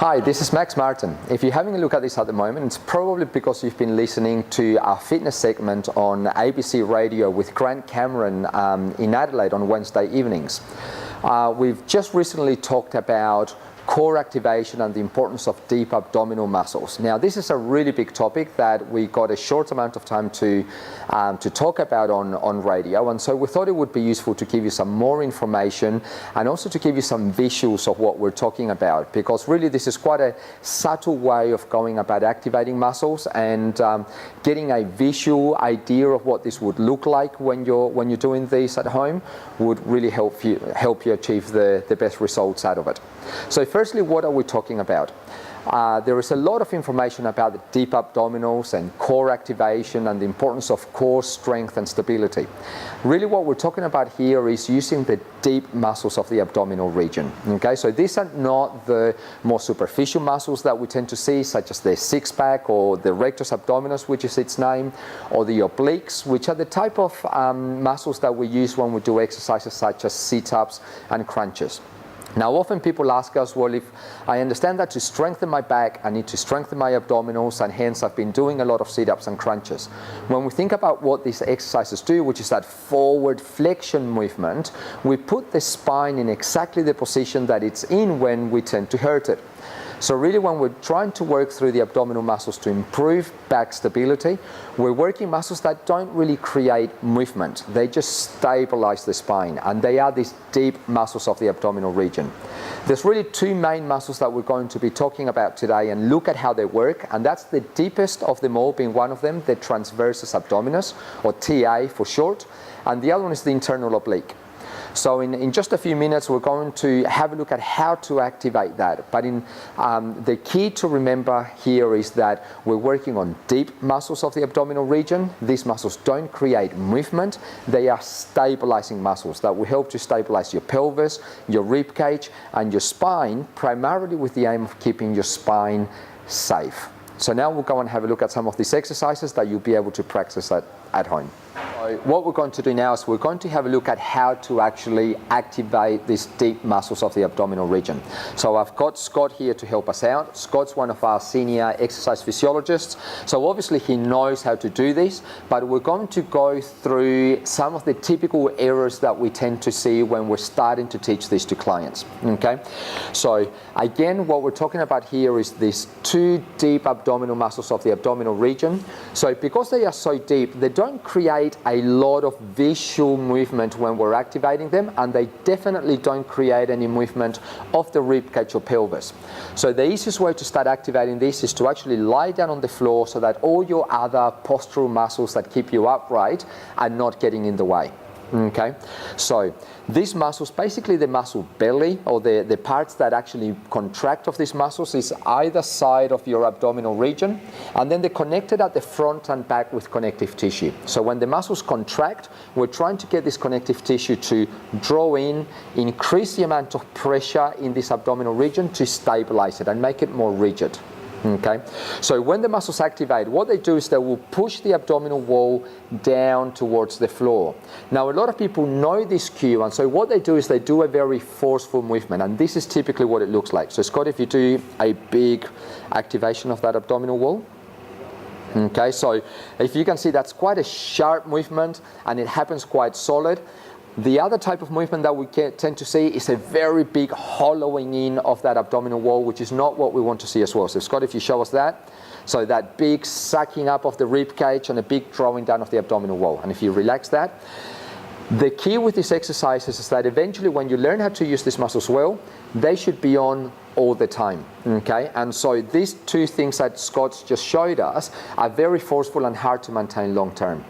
Hi, this is Max Martin. If you're having a look at this at the moment, it's probably because you've been listening to our fitness segment on ABC Radio with Grant Cameron in Adelaide on Wednesday evenings. We've just recently talked about core activation and the importance of deep abdominal muscles. Now, this is a really big topic that we got a short amount of time to talk about on radio, and so we thought it would be useful to give you some more information and also to give you some visuals of what we're talking about, because really this is quite a subtle way of going about activating muscles, and getting a visual idea of what this would look like when you're doing this at home would really help you achieve the best results out of it. So firstly, what are we talking about? There is a lot of information about the deep abdominals and core activation and the importance of core strength and stability. Really what we're talking about here is using the deep muscles of the abdominal region. Okay, so these are not the more superficial muscles that we tend to see, such as the six-pack or the rectus abdominis, which is its name, or the obliques, which are the type of muscles that we use when we do exercises such as sit-ups and crunches. Now, often people ask us, well, if I understand that to strengthen my back, I need to strengthen my abdominals, and hence I've been doing a lot of sit-ups and crunches. When we think about what these exercises do, which is that forward flexion movement, we put the spine in exactly the position that it's in when we tend to hurt it. So really, when we're trying to work through the abdominal muscles to improve back stability, we're working muscles that don't really create movement. They just stabilize the spine, and they are these deep muscles of the abdominal region. There's really two main muscles that we're going to be talking about today and look at how they work, and that's the deepest of them all being one of them, the transversus abdominis, or TA for short, and the other one is the internal oblique. So in just a few minutes, we're going to have a look at how to activate that. But the key to remember here is that we're working on deep muscles of the abdominal region. These muscles don't create movement. They are stabilizing muscles that will help to stabilize your pelvis, your rib cage, and your spine, primarily with the aim of keeping your spine safe. So now we'll go and have a look at some of these exercises that you'll be able to practice at home. So what we're going to do now is we're going to have a look at how to actually activate these deep muscles of the abdominal region. So I've got Scott here to help us out. Scott's one of our senior exercise physiologists. So obviously he knows how to do this, but we're going to go through some of the typical errors that we tend to see when we're starting to teach this to clients. Okay? So again, what we're talking about here is these two deep abdominal muscles of the abdominal region. So because they are so deep, they don't create a lot of visual movement when we're activating them, and they definitely don't create any movement of the rib cage or pelvis. So the easiest way to start activating this is to actually lie down on the floor so that all your other postural muscles that keep you upright are not getting in the way. Okay, so these muscles, basically the muscle belly, or the parts that actually contract of these muscles, is either side of your abdominal region, and then they're connected at the front and back with connective tissue. So when the muscles contract, we're trying to get this connective tissue to draw in, increase the amount of pressure in this abdominal region to stabilize it and make it more rigid. Okay, so when the muscles activate, what they do is they will push the abdominal wall down towards the floor. Now, a lot of people know this cue, and so what they do is they do a very forceful movement, and this is typically what it looks like. So Scott, if you do a big activation of that abdominal wall. Okay, so if you can see, that's quite a sharp movement, and it happens quite solid. The other type of movement that we tend to see is a very big hollowing in of that abdominal wall, which is not what we want to see as well. So Scott, if you show us that. So that big sucking up of the rib cage and a big drawing down of the abdominal wall. And if you relax that, the key with these exercises is that eventually when you learn how to use these muscles well, they should be on all the time. Okay, and so these two things that Scott just showed us are very forceful and hard to maintain long term.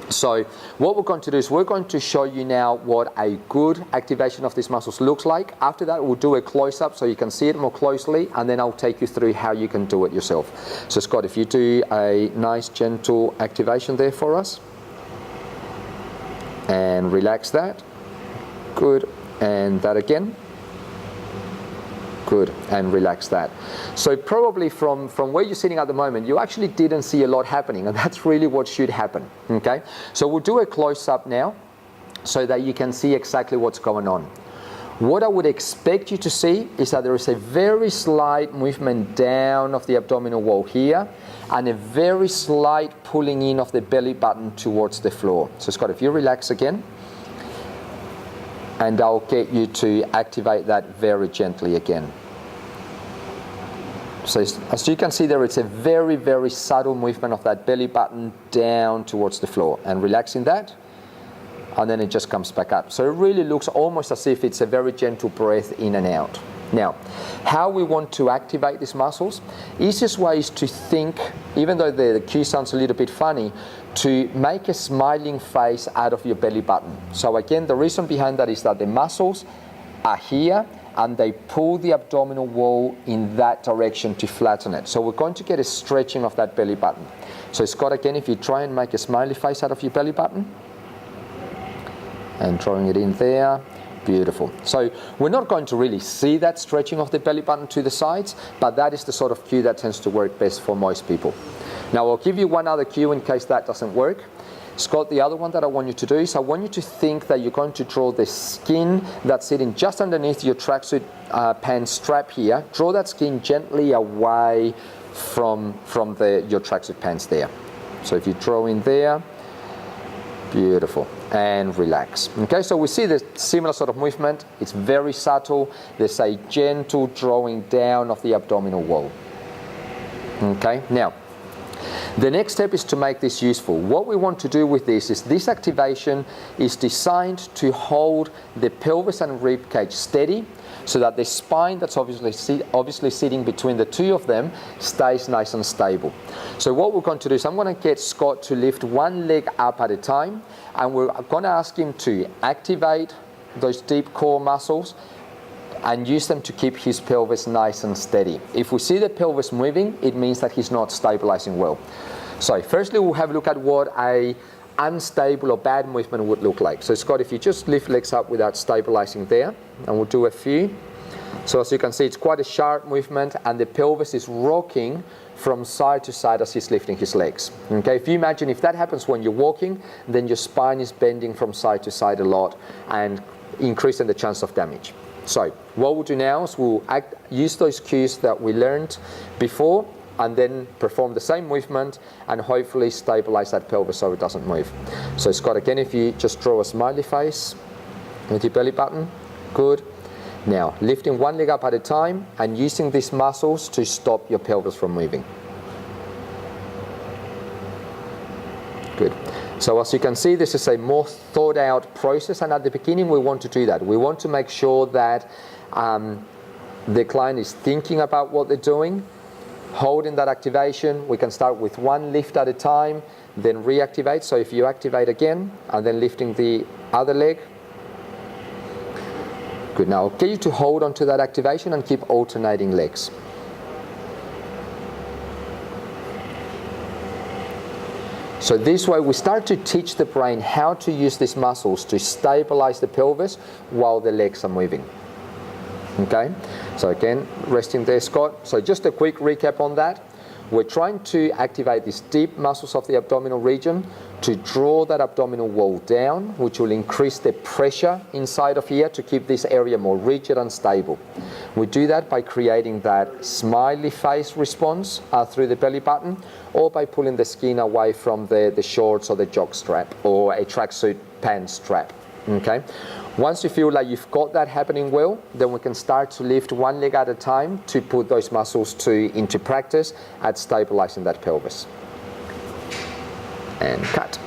So what we're going to do is we're going to show you now what a good activation of these muscles looks like. After that, we'll do a close-up so you can see it more closely, and then I'll take you through how you can do it yourself. So Scott, if you do a nice gentle activation there for us, and relax that. Good. And that again. Good, and relax that. So probably from where you're sitting at the moment, you actually didn't see a lot happening, and that's really what should happen. Okay, so we'll do a close-up now so that you can see exactly what's going on. What I would expect you to see is that there is a very slight movement down of the abdominal wall here, and a very slight pulling in of the belly button towards the floor. So Scott, if you relax again, and I'll get you to activate that very gently again. So as you can see there, it's a very, very subtle movement of that belly button down towards the floor, and relaxing that, and then it just comes back up. So it really looks almost as if it's a very gentle breath in and out. Now, how we want to activate these muscles, easiest way is to think, even though the cue sounds a little bit funny, to make a smiling face out of your belly button. So again, the reason behind that is that the muscles are here and they pull the abdominal wall in that direction to flatten it. So we're going to get a stretching of that belly button. So Scott, again, if you try and make a smiley face out of your belly button, and drawing it in there, beautiful. So we're not going to really see that stretching of the belly button to the sides, but that is the sort of cue that tends to work best for most people. Now I'll give you one other cue in case that doesn't work. Scott, the other one that I want you to do is I want you to think that you're going to draw the skin that's sitting just underneath your tracksuit pants strap here. Draw that skin gently away from your tracksuit pants there. So if you draw in there, beautiful, and relax. Okay, so we see the similar sort of movement. It's very subtle. There's a gentle drawing down of the abdominal wall. Okay, now the next step is to make this useful. What we want to do with this is this activation is designed to hold the pelvis and rib cage steady so that the spine that's obviously sitting between the two of them stays nice and stable. So what we're going to do is I'm going to get Scott to lift one leg up at a time, and we're going to ask him to activate those deep core muscles and use them to keep his pelvis nice and steady. If we see the pelvis moving, it means that he's not stabilizing well. So firstly, we'll have a look at what a unstable or bad movement would look like. So Scott, if you just lift legs up without stabilizing there, and we'll do a few. So as you can see, it's quite a sharp movement, and the pelvis is rocking from side to side as he's lifting his legs. Okay, if you imagine if that happens when you're walking, then your spine is bending from side to side a lot and increasing the chance of damage. So what we'll do now is we'll use those cues that we learned before, and then perform the same movement and hopefully stabilize that pelvis so it doesn't move. So Scott, again, if you just draw a smiley face with your belly button, good. Now, lifting one leg up at a time and using these muscles to stop your pelvis from moving. Good. So as you can see, this is a more thought out process, and at the beginning we want to do that. We want to make sure that the client is thinking about what they're doing, holding that activation. We can start with one lift at a time, then reactivate. So if you activate again, and then lifting the other leg. Good, now I'll get you to hold on to that activation and keep alternating legs. So this way we start to teach the brain how to use these muscles to stabilize the pelvis while the legs are moving. Okay, so again, resting there, Scott. So just a quick recap on that. We're trying to activate these deep muscles of the abdominal region to draw that abdominal wall down, which will increase the pressure inside of here to keep this area more rigid and stable. We do that by creating that smiley face response through the belly button, or by pulling the skin away from the shorts or the jock strap or a tracksuit pants strap. Okay. Once you feel like you've got that happening well, then we can start to lift one leg at a time to put those muscles into practice at stabilizing that pelvis. And cut.